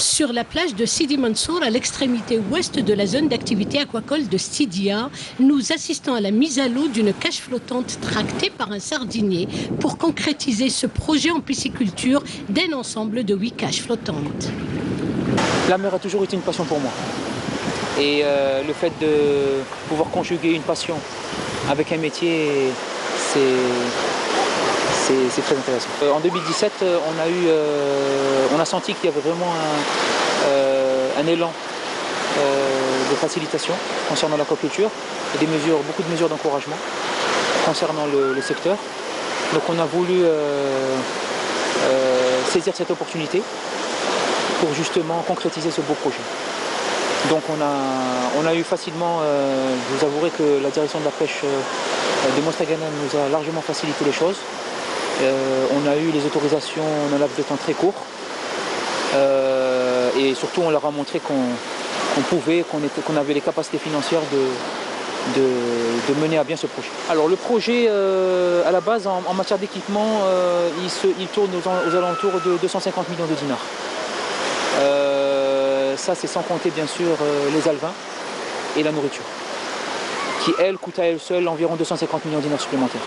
Sur la plage de Sidi Mansour, à l'extrémité ouest de la zone d'activité aquacole de Sidia, nous assistons à la mise à l'eau d'une cage flottante tractée par un sardinier pour concrétiser ce projet en pisciculture d'un ensemble de 8 cages flottantes. La mer a toujours été une passion pour moi. Et le fait de pouvoir conjuguer une passion avec un métier, c'est très intéressant. En 2017, on a senti qu'il y avait vraiment un élan de facilitation concernant l'aquaculture et beaucoup de mesures d'encouragement concernant le secteur. Donc on a voulu saisir cette opportunité pour justement concrétiser ce beau projet. Donc on a eu facilement, je vous avouerai que la direction de la pêche de Mostaganem nous a largement facilité les choses. On a eu les autorisations en un laps de temps très court et surtout on leur a montré qu'on pouvait, qu'on avait les capacités financières de mener à bien ce projet. Alors le projet à la base en matière d'équipement, il tourne aux alentours de 250 millions de dinars. Ça c'est sans compter bien sûr les alevins et la nourriture, qui elle coûte à elle seule environ 250 millions de dinars supplémentaires.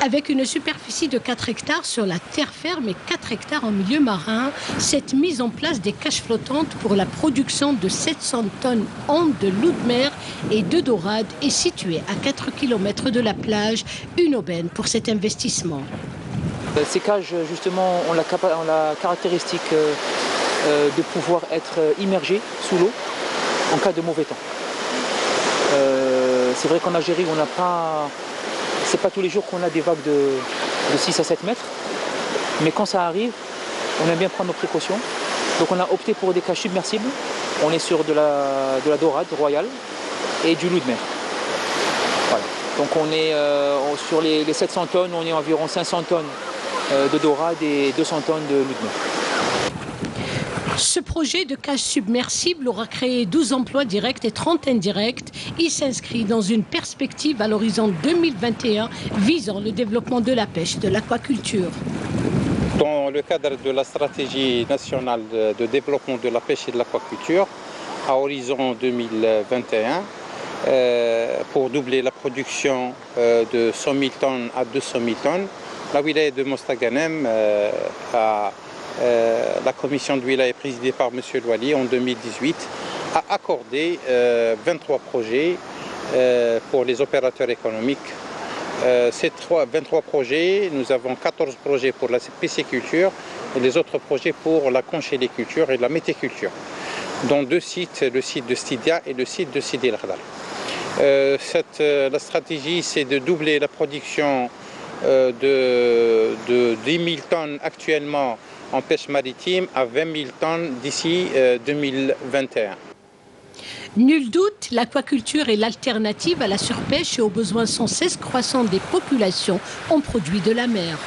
Avec une superficie de 4 hectares sur la terre ferme et 4 hectares en milieu marin, cette mise en place des cages flottantes pour la production de 700 tonnes de loup de mer et de dorade est située à 4 km de la plage, une aubaine pour cet investissement. Ces cages justement ont la caractéristique de pouvoir être immergées sous l'eau en cas de mauvais temps. C'est vrai qu'en Algérie, on n'a pas... C'est pas tous les jours qu'on a des vagues de 6 à 7 mètres, mais quand ça arrive, on aime bien prendre nos précautions. Donc on a opté pour des cages submersibles. On est sur de la dorade royale et du loup de mer. Voilà. Donc on est sur les 700 tonnes, on est environ 500 tonnes de dorade et 200 tonnes de loup de mer. Ce projet de cage submersible aura créé 12 emplois directs et 30 indirects. Il s'inscrit dans une perspective à l'horizon 2021 visant le développement de la pêche et de l'aquaculture. Dans le cadre de la stratégie nationale de développement de la pêche et de l'aquaculture, à horizon 2021, pour doubler la production de 100 000 tonnes à 200 000 tonnes, la wilaya de Mostaganem la commission de wilaya présidée par M. Louali en 2018 a accordé 23 projets pour les opérateurs économiques. Ces 23 projets, nous avons 14 projets pour la pisciculture et les autres projets pour la conchyliculture et la méticulture, dont 2 sites, le site de Stidia et le site de Sidi El Khadar. La stratégie, c'est de doubler la production de 10 000 tonnes actuellement en pêche maritime à 20 000 tonnes d'ici 2021. Nul doute, l'aquaculture est l'alternative à la surpêche et aux besoins sans cesse croissants des populations en produits de la mer.